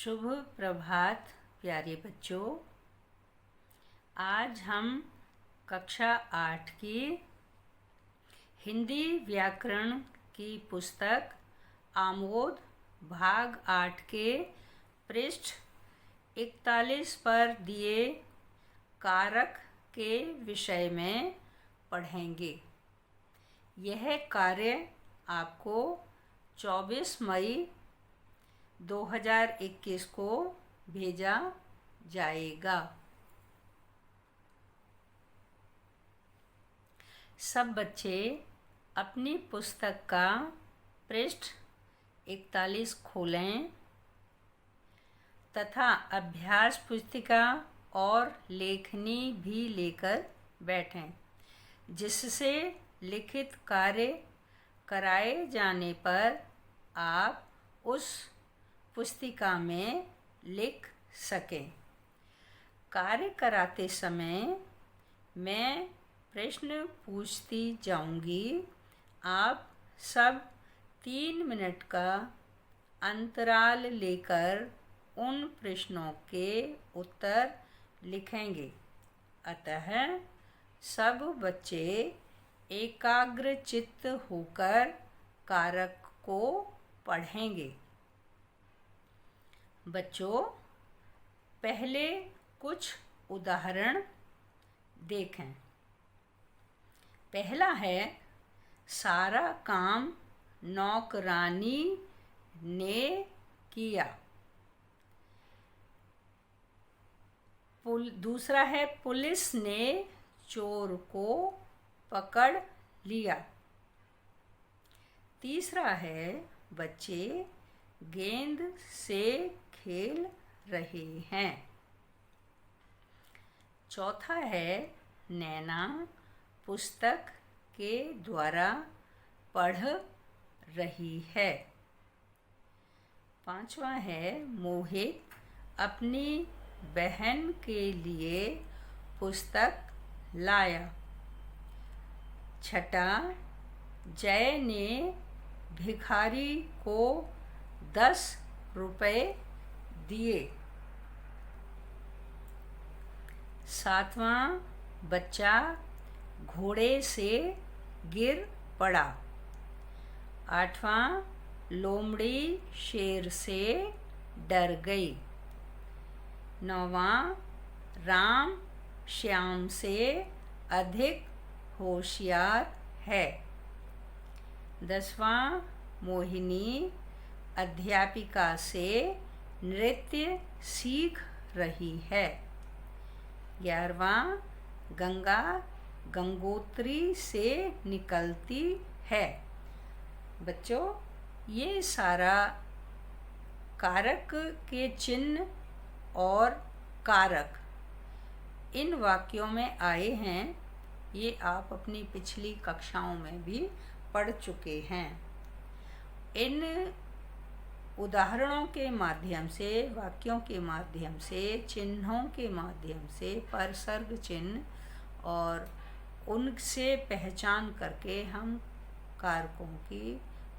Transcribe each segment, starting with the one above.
शुभ प्रभात प्यारे बच्चों। आज हम कक्षा 8 की हिंदी व्याकरण की पुस्तक आमोद भाग 8 के पृष्ठ 41 पर दिए कारक के विषय में पढ़ेंगे। यह कार्य आपको 24 मई 2021 को भेजा जाएगा। सब बच्चे अपनी पुस्तक का पृष्ठ 41 खोलें तथा अभ्यास पुस्तिका और लेखनी भी लेकर बैठें, जिससे लिखित कार्य कराए जाने पर आप उस पुस्तिका में लिख सकें। कार्य कराते समय मैं प्रश्न पूछती जाऊंगी। आप सब 3 मिनट का अंतराल लेकर उन प्रश्नों के उत्तर लिखेंगे। अतः सब बच्चे एकाग्रचित्त होकर कारक को पढ़ेंगे। बच्चों, पहले कुछ उदाहरण देखें। पहला है, सारा काम नौकरानी ने किया। दूसरा है, पुलिस ने चोर को पकड़ लिया। तीसरा है, बच्चे गेंद से खेल रहे हैं। चौथा है, नैना पुस्तक के द्वारा पढ़ रही है। पांचवा है, मोहित अपनी बहन के लिए पुस्तक लाया। छठा, जय ने भिखारी को 10 रुपए दिए। सातवां, बच्चा घोड़े से गिर पड़ा। आठवां, लोमड़ी शेर से डर गई। नौवां, राम श्याम से अधिक होशियार है। 10वां, मोहिनी अध्यापिका से नृत्य सीख रही है। 11वां, गंगा गंगोत्री से निकलती है। बच्चों, ये सारा कारक के चिन्ह और कारक इन वाक्यों में आए हैं। ये आप अपनी पिछली कक्षाओं में भी पढ़ चुके हैं। इन उदाहरणों के माध्यम से, वाक्यों के माध्यम से, चिन्हों के माध्यम से, परसर्ग चिन्ह और उनसे पहचान करके हम कारकों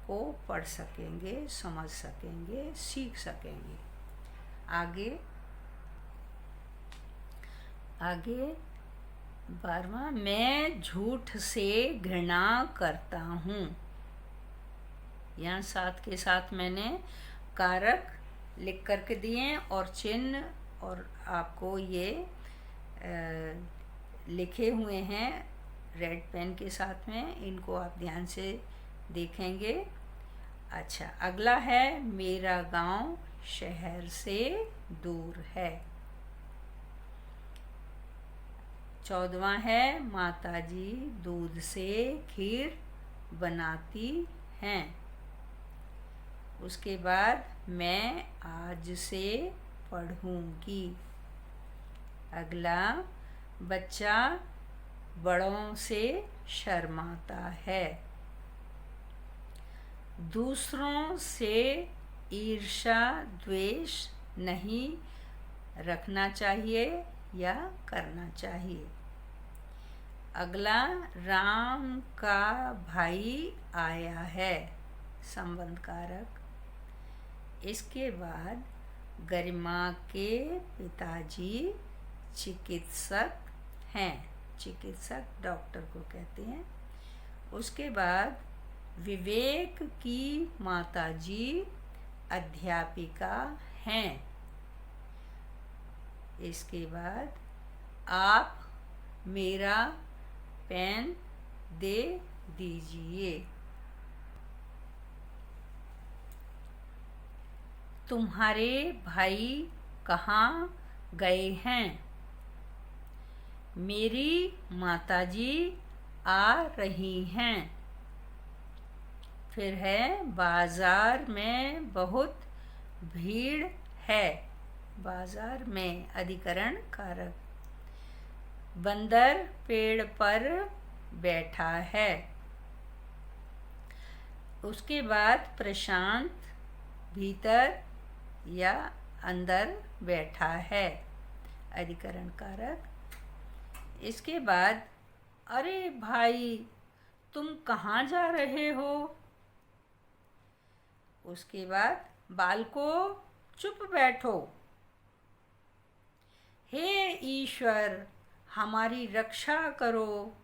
को पढ़ सकेंगे, समझ सकेंगे, सीख सकेंगे। आगे 12वां, मैं झूठ से घृणा करता हूँ। यहाँ साथ के साथ मैंने कारक लिख करके दिए और चिन्ह और आपको ये लिखे हुए हैं रेड पेन के साथ में। इनको आप ध्यान से देखेंगे। अच्छा, अगला है, मेरा गांव शहर से दूर है। 14वां है, माताजी दूध से खीर बनाती हैं। उसके बाद, मैं आज से पढ़ूंगी। अगला, बच्चा बड़ों से शर्माता है। दूसरों से ईर्ष्या द्वेष नहीं रखना चाहिए या करना चाहिए। अगला, राम का भाई आया है, संबंध कारक। इसके बाद, गरिमा के पिताजी चिकित्सक हैं। चिकित्सक डॉक्टर को कहते हैं। उसके बाद विवेक की माताजी अध्यापिका हैं। इसके बाद आप मेरा पेन दे दीजिए। तुम्हारे भाई कहाँ गए हैं? मेरी माताजी आ रही हैं। फिर है बाजार में बहुत भीड़ है। बाजार में अधिकरण कारक। बंदर पेड़ पर बैठा है। उसके बाद प्रशांत भीतर या अंदर बैठा है, अधिकरण कारक। इसके बाद अरे भाई तुम कहाँ जा रहे हो? उसके बाद बालकों चुप बैठो। हे ईश्वर हमारी रक्षा करो।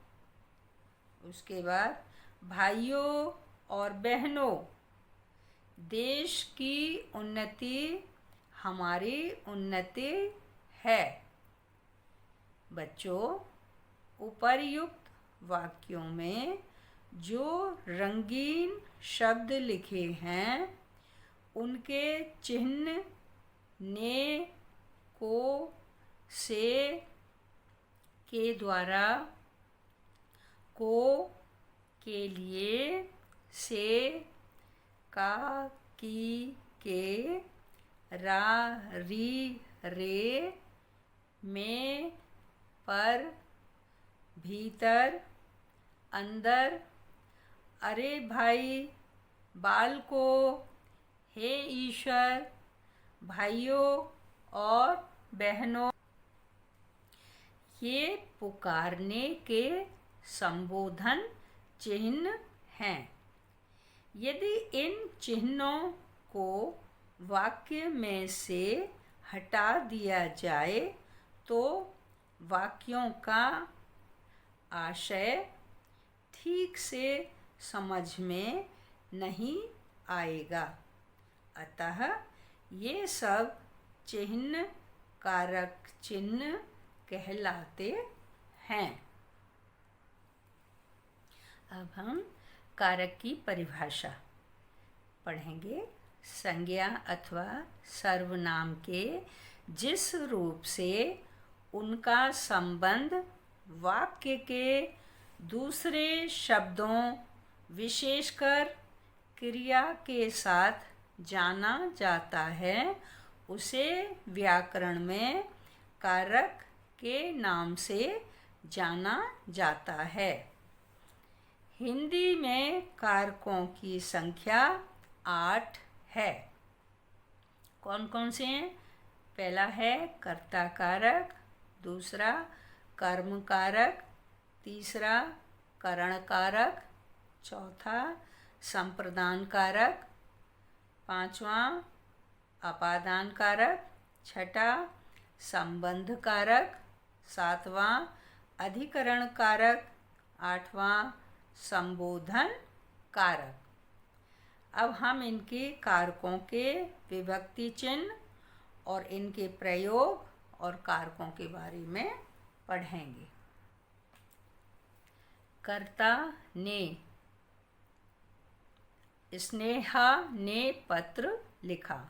उसके बाद भाइयों और बहनों, देश की उन्नति हमारी उन्नति है। बच्चों, उपर्युक्त वाक्यों में जो रंगीन शब्द लिखे हैं उनके चिन्ह ने, को, से, के द्वारा, को, के लिए, से, का, की, के, रा, री, रे, में, पर, भीतर, अंदर, अरे भाई, बालकों, हे ईश्वर, भाइयों और बहनों, ये पुकारने के संबोधन चिन्ह हैं। यदि इन चिन्हों को वाक्य में से हटा दिया जाए तो वाक्यों का आशय ठीक से समझ में नहीं आएगा। अतः ये सब चिन्ह कारक चिन्ह कहलाते हैं। अब हम कारक की परिभाषा पढ़ेंगे। संज्ञा अथवा सर्वनाम के जिस रूप से उनका संबंध वाक्य के दूसरे शब्दों विशेषकर क्रिया के साथ जाना जाता है उसे व्याकरण में कारक के नाम से जाना जाता है। हिंदी में कारकों की संख्या 8 है। कौन कौन से हैं? पहला है कर्ता कारक, दूसरा कर्म कारक, तीसरा करण कारक, चौथा संप्रदान कारक, पांचवा अपादान कारक, छठा संबंध कारक, सातवां अधिकरण कारक, आठवां संबोधन कारक। अब हम इनके कारकों के विभक्ति चिन्ह और इनके प्रयोग और कारकों के बारे में पढ़ेंगे। कर्ता ने, स्नेहा ने पत्र लिखा।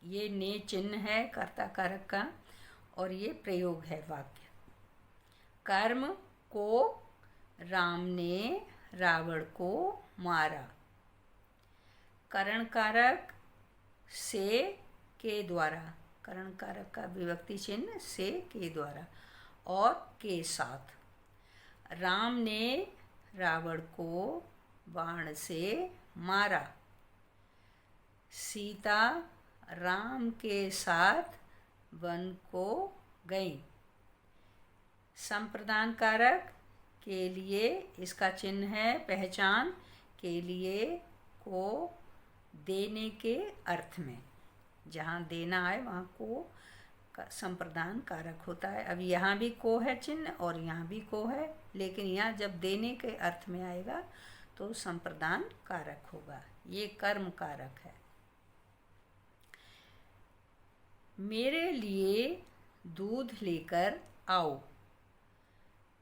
ये ने चिन्ह है कर्ता कारक का और ये प्रयोग है वाक्य। कर्म को, राम ने रावण को मारा। करण कारक से, के द्वारा, करण कारक का विभक्ति चिन्ह से, के द्वारा और के साथ। राम ने रावण को बाण से मारा। सीता राम के साथ वन को गई। संप्रदान कारक के लिए इसका चिन्ह है पहचान, के लिए, को, देने के अर्थ में। जहाँ देना आए वहाँ को संप्रदान कारक होता है। अब यहाँ भी को है चिन्ह और यहाँ भी को है, लेकिन यहाँ जब देने के अर्थ में आएगा तो संप्रदान कारक होगा। ये कर्म कारक है। मेरे लिए दूध लेकर आओ,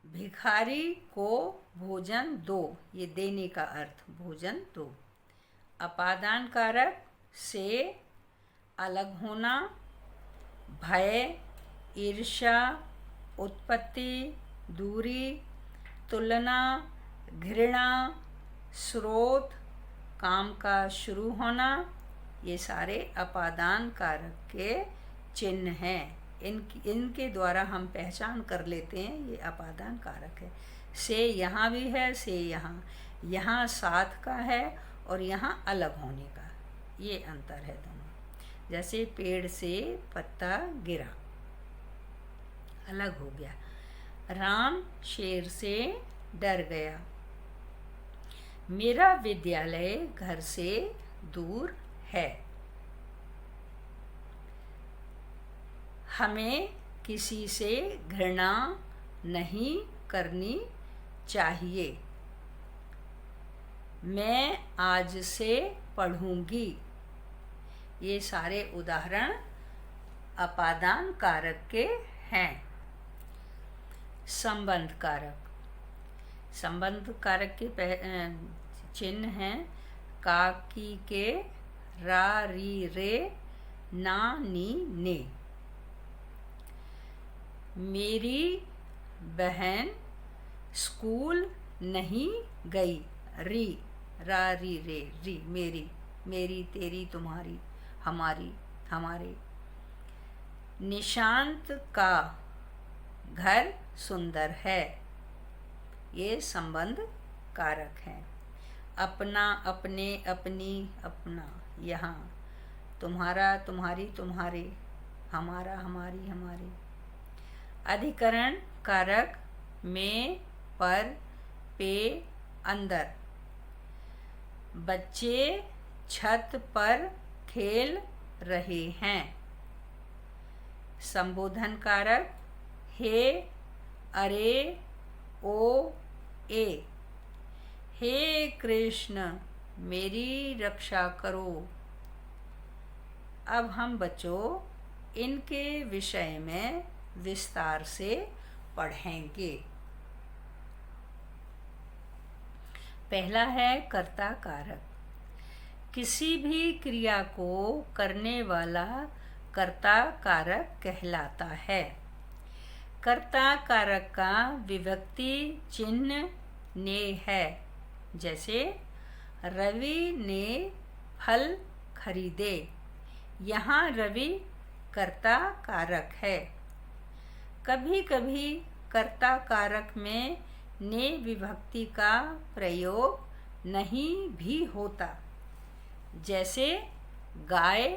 भिखारी को भोजन दो, ये देने का अर्थ, भोजन दो। अपादान कारक से अलग होना, भय, ईर्ष्या, उत्पत्ति, दूरी, तुलना, घृणा, स्रोत, काम का शुरू होना, ये सारे अपादान कारक के चिन्ह हैं। इनके द्वारा हम पहचान कर लेते हैं ये अपादान कारक है। से यहाँ भी है, से यहाँ साथ का है और यहाँ अलग होने का, ये अंतर है दोनों। जैसे पेड़ से पत्ता गिरा, अलग हो गया। राम शेर से डर गया, मेरा विद्यालय घर से दूर है। हमें किसी से घृणा नहीं करनी चाहिए, मैं आज से पढ़ूंगी। ये सारे उदाहरण अपादान कारक के हैं। संबंध कारक, संबंध कारक के चिन्ह हैं का, की, के, रा, री, रे, ना, नी, ने। मेरी बहन स्कूल नहीं गई, री, रा, री, रे, री, मेरी, मेरी, तेरी, तुम्हारी, हमारी, हमारे। निशांत का घर सुंदर है, ये संबंध कारक हैं। अपना, अपने, अपनी, अपना, यहाँ। तुम्हारा, तुम्हारी, तुम्हारे, हमारा, हमारी, हमारे। अधिकरण कारक में, पर, पे, अंदर। बच्चे छत पर खेल रहे हैं। संबोधन कारक हे, अरे, ओ, ए। हे कृष्ण मेरी रक्षा करो। अब हम बच्चों इनके विषय में विस्तार से पढ़ेंगे। पहला है कर्ता कारक। किसी भी क्रिया को करने वाला कर्ता कारक कहलाता है। कर्ता कारक का विभक्ति चिन्ह ने है। जैसे रवि ने फल खरीदे, यहाँ रवि कर्ता कारक है। कभी कभी कर्ता कारक में ने विभक्ति का प्रयोग नहीं भी होता। जैसे गाय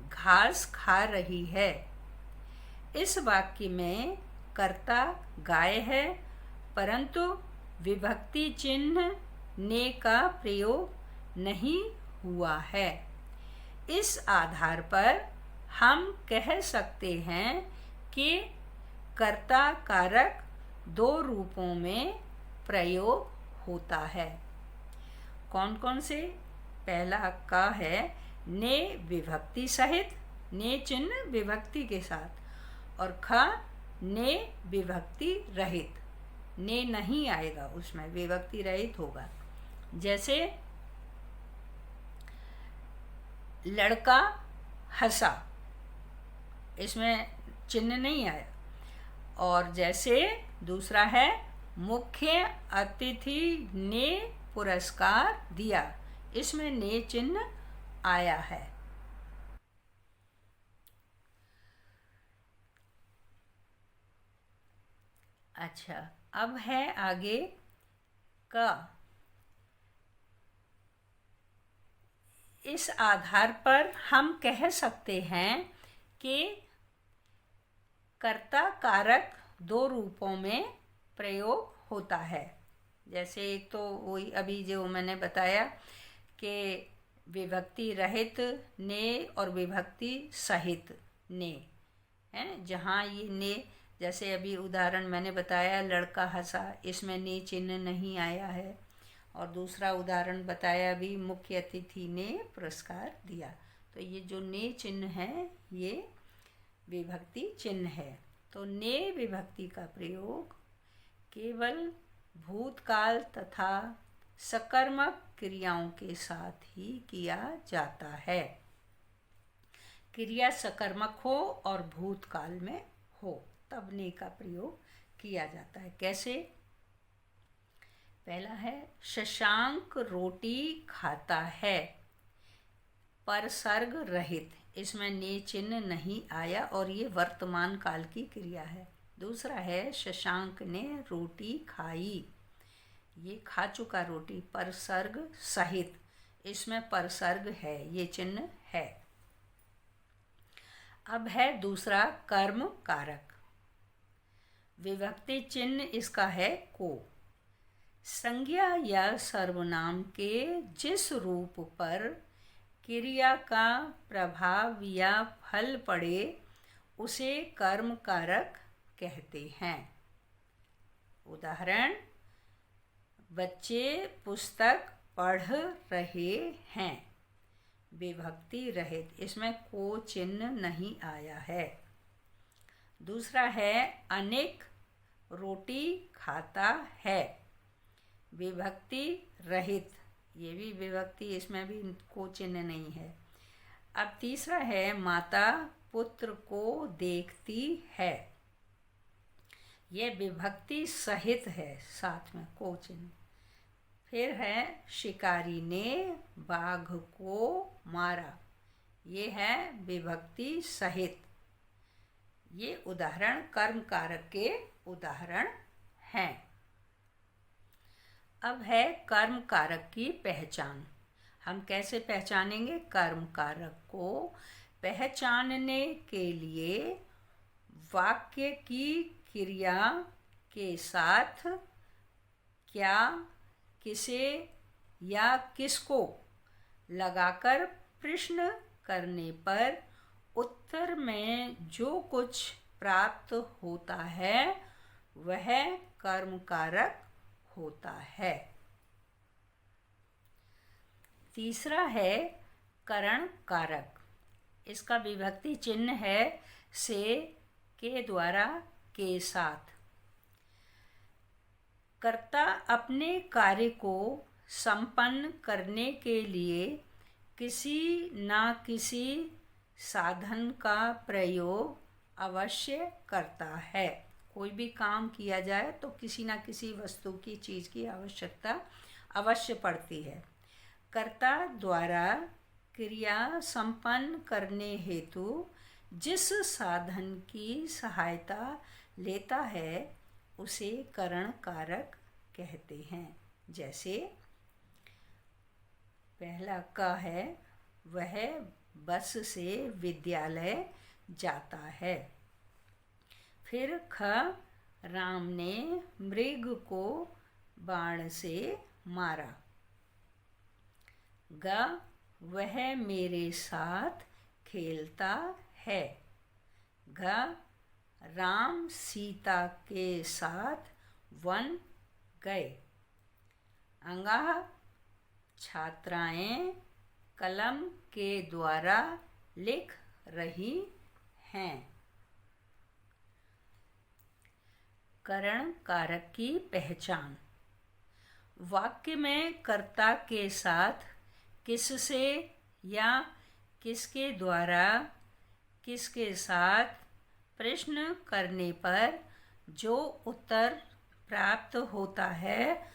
घास खा रही है, इस वाक्य में कर्ता गाय है, परंतु विभक्ति चिन्ह ने का प्रयोग नहीं हुआ है। इस आधार पर हम कह सकते हैं कि कर्ता कारक दो रूपों में प्रयोग होता है। कौन कौन से? पहला का है ने विभक्ति सहित, ने चिन्ह विभक्ति के साथ, और ख ने विभक्ति रहित, ने नहीं आएगा उसमें, विभक्ति रहित होगा। जैसे लड़का हंसा, इसमें चिन्ह नहीं आया। और जैसे दूसरा है मुख्य अतिथि ने पुरस्कार दिया, इसमें ने चिन्ह आया है। अच्छा, अब है आगे का। इस आधार पर हम कह सकते हैं कि कर्ता कारक दो रूपों में प्रयोग होता है। जैसे एक तो वही अभी जो मैंने बताया कि विभक्ति रहित ने और विभक्ति सहित ने है। जहाँ ये ने, जैसे अभी उदाहरण मैंने बताया लड़का हंसा, इसमें ने चिन्ह नहीं आया है। और दूसरा उदाहरण बताया भी, मुख्य अतिथि ने पुरस्कार दिया। तो ये जो ने चिन्ह है ये विभक्ति चिन्ह है। तो ने विभक्ति का प्रयोग केवल भूतकाल तथा सकर्मक क्रियाओं के साथ ही किया जाता है। क्रिया सकर्मक हो और भूतकाल में हो तब ने का प्रयोग किया जाता है। कैसे? पहला है शशांक रोटी खाता है, परसर्ग रहित, इसमें ने चिन्ह नहीं आया और ये वर्तमान काल की क्रिया है। दूसरा है शशांक ने रोटी खाई, ये खा चुका रोटी, परसर्ग सहित, इसमें परसर्ग है, ये चिन्ह है। अब है दूसरा कर्म कारक। विभक्ति चिन्ह इसका है को। संज्ञा या सर्वनाम के जिस रूप पर क्रिया का प्रभाव या फल पड़े उसे कर्म कारक कहते हैं। उदाहरण, बच्चे पुस्तक पढ़ रहे हैं, विभक्ति रहित, इसमें को चिन्ह नहीं आया है। दूसरा है अनेक रोटी खाता है, विभक्ति रहित, ये भी विभक्ति, इसमें भी को चिन्ह नहीं है। अब तीसरा है माता पुत्र को देखती है, यह विभक्ति सहित है, साथ में को चिन्ह। फिर है शिकारी ने बाघ को मारा, ये है विभक्ति सहित। ये उदाहरण कर्म कारक के उदाहरण हैं। अब है कर्म कारक की पहचान। हम कैसे पहचानेंगे? कर्म कारक को पहचानने के लिए वाक्य की क्रिया के साथ क्या, किसे या किसको लगाकर प्रश्न करने पर उत्तर में जो कुछ प्राप्त होता है वह कर्म कारक होता है। तीसरा है करण कारक। इसका विभक्ति चिन्ह है से, के द्वारा, के साथ। कर्ता अपने कार्य को संपन्न करने के लिए किसी न किसी साधन का प्रयोग अवश्य करता है। कोई भी काम किया जाए तो किसी न किसी वस्तु की, चीज़ की आवश्यकता अवश्य पड़ती है। कर्ता द्वारा क्रिया संपन्न करने हेतु जिस साधन की सहायता लेता है उसे करण कारक कहते हैं। जैसे पहला का है वह बस से विद्यालय जाता है। फिर ख, राम ने मृग को बाण से मारा। ग, वह मेरे साथ खेलता है। घ, राम सीता के साथ वन गए। अंगा, छात्राएं कलम के द्वारा लिख रही हैं। करण कारक की पहचान। वाक्य में कर्ता के साथ किससे या किसके द्वारा, किसके साथ प्रश्न करने पर जो उत्तर प्राप्त होता है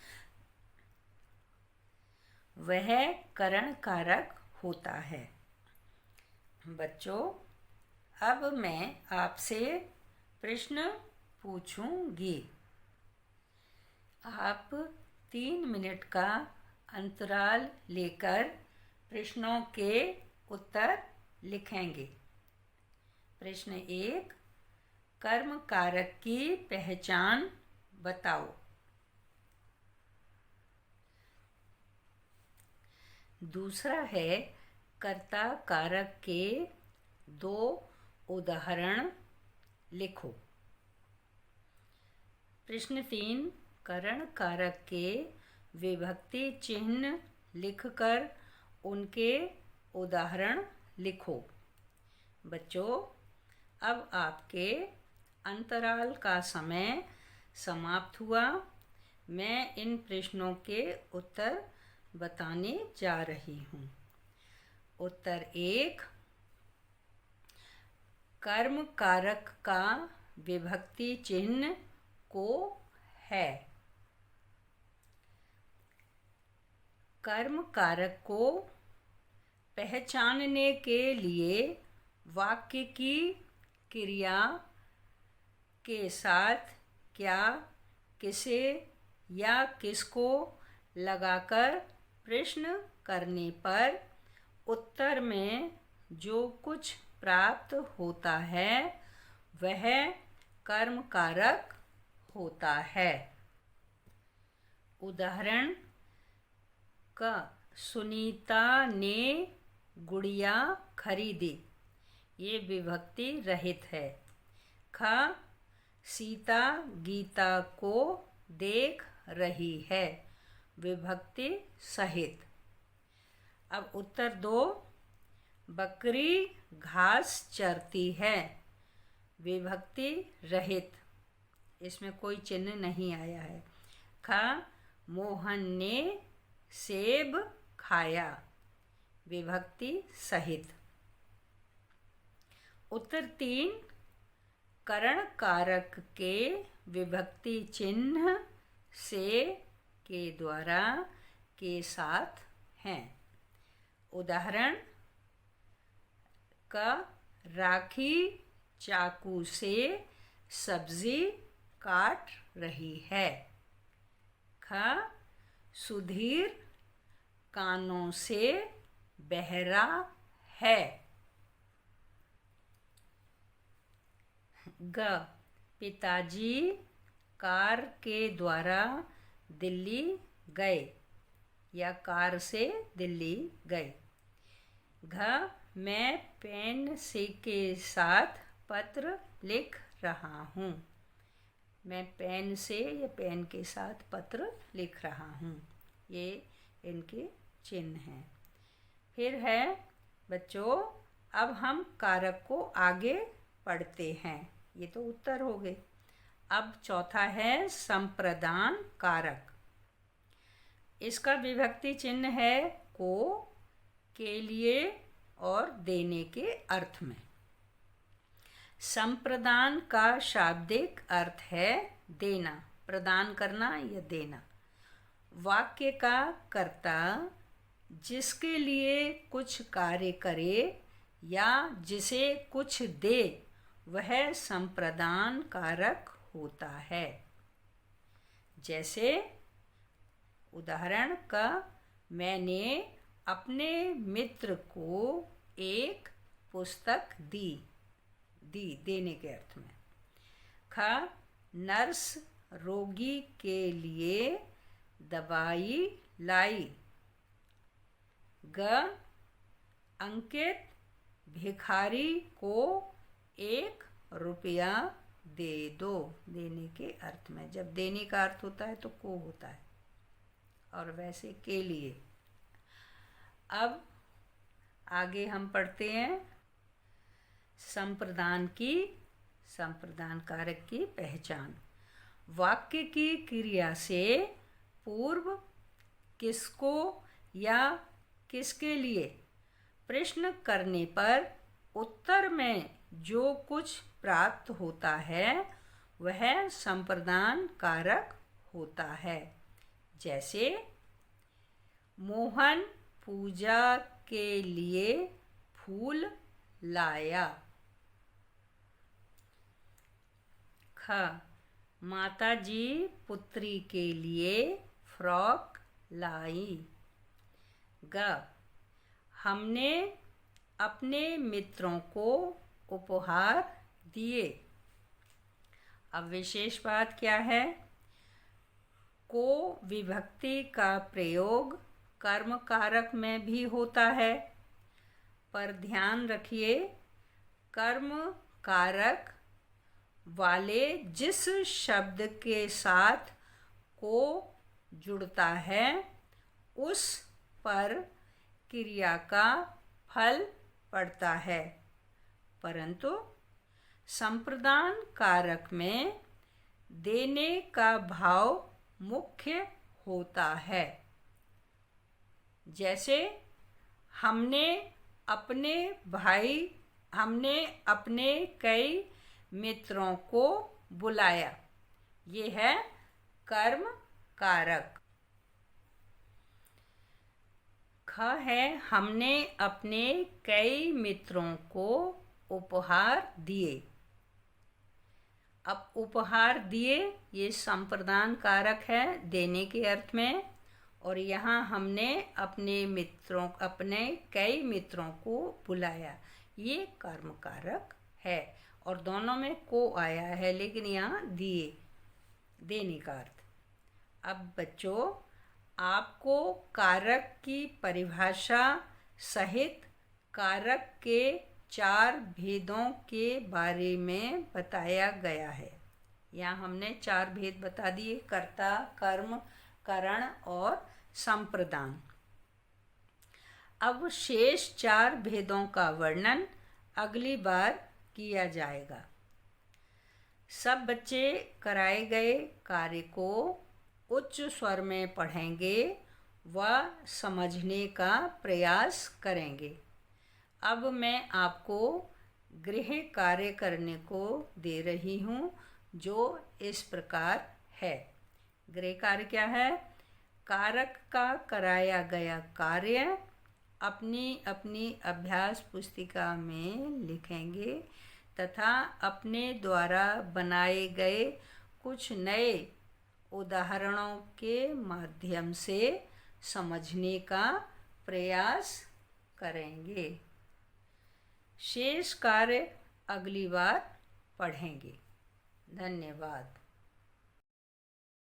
वह करण कारक होता है। बच्चों, अब मैं आपसे प्रश्न पूछूंगी। आप 3 मिनट का अंतराल लेकर प्रश्नों के उत्तर लिखेंगे। प्रश्न 1, कर्म कारक की पहचान बताओ। दूसरा है कर्ता कारक के 2 उदाहरण लिखो। प्रश्न 3, करण कारक के विभक्ति चिन्ह लिखकर उनके उदाहरण लिखो। बच्चों, अब आपके अंतराल का समय समाप्त हुआ। मैं इन प्रश्नों के उत्तर बताने जा रही हूँ। उत्तर 1, कर्म कारक का विभक्ति चिन्ह को है। कर्म कारक को पहचानने के लिए वाक्य की क्रिया के साथ क्या, किसे या किसको लगाकर प्रश्न करने पर उत्तर में जो कुछ प्राप्त होता है वह कर्म कारक होता है। उदाहरण क, सुनीता ने गुड़िया खरीदी। ये विभक्ति रहित है। ख, सीता गीता को देख रही है। विभक्ति सहित। अब उत्तर 2, बकरी घास चरती है। विभक्ति रहित, इसमें कोई चिन्ह नहीं आया है। ख, मोहन ने सेब खाया। विभक्ति सहित। उत्तर 3, करण कारक के विभक्ति चिन्ह से, के द्वारा, के साथ हैं। उदाहरण क, राखी चाकू से सब्जी काट रही है। ख, सुधीर कानों से बहरा है। ग, पिताजी कार के द्वारा दिल्ली गए या कार से दिल्ली गए। घ, मैं पेन से के साथ पत्र लिख रहा हूँ। मैं पेन से या पेन के साथ पत्र लिख रहा हूँ। ये इनके चिन्ह हैं। फिर है बच्चों, अब हम कारक को आगे पढ़ते हैं। ये तो उत्तर हो गए। अब चौथा है संप्रदान कारक। इसका विभक्ति चिन्ह है को, के लिए और देने के अर्थ में। संप्रदान का शाब्दिक अर्थ है देना, प्रदान करना या देना। वाक्य का कर्ता जिसके लिए कुछ कार्य करे या जिसे कुछ दे वह संप्रदान कारक होता है। जैसे उदाहरण का, मैंने अपने मित्र को एक पुस्तक दी। देने के अर्थ में। ख, नर्स रोगी के लिए दवाई लाई। ग, अंकित भिखारी को 1 रुपया दे दो। देने के अर्थ में। जब देने का अर्थ होता है तो को होता है, और वैसे के लिए। अब आगे हम पढ़ते हैं संप्रदान कारक की पहचान। वाक्य की क्रिया से पूर्व किसको या किसके लिए प्रश्न करने पर उत्तर में जो कुछ प्राप्त होता है वह संप्रदान कारक होता है। जैसे मोहन पूजा के लिए फूल लाया। ख, माताजी पुत्री के लिए फ्रॉक लाई। ग, हमने अपने मित्रों को उपहार दिए। अब विशेष बात क्या है? को विभक्ति का प्रयोग कर्म कारक में भी होता है, पर ध्यान रखिए कर्म कारक वाले जिस शब्द के साथ को जुड़ता है उस पर क्रिया का फल पड़ता है, परंतु संप्रदान कारक में देने का भाव मुख्य होता है। जैसे हमने अपने कई मित्रों को बुलाया, ये है कर्म कारक। ख है हमने अपने कई मित्रों को उपहार दिए। अब उपहार दिए ये संप्रदान कारक है देने के अर्थ में, और यहाँ हमने अपने कई मित्रों को बुलाया, ये कर्म कारक है और दोनों में को आया है, लेकिन यहाँ दिए देने का अर्थ। अब बच्चों आपको कारक की परिभाषा सहित कारक के 4 भेदों के बारे में बताया गया है। यहाँ हमने 4 भेद बता दिए, कर्ता, कर्म, करण और संप्रदान। अब शेष 4 भेदों का वर्णन अगली बार किया जाएगा। सब बच्चे कराए गए कार्य को उच्च स्वर में पढ़ेंगे व समझने का प्रयास करेंगे। अब मैं आपको गृह कार्य करने को दे रही हूँ, जो इस प्रकार है। गृह कार्य क्या है? कारक का कराया गया कार्य अपनी अपनी अभ्यास पुस्तिका में लिखेंगे तथा अपने द्वारा बनाए गए कुछ नए उदाहरणों के माध्यम से समझने का प्रयास करेंगे। शेष कार्य अगली बार पढ़ेंगे। धन्यवाद।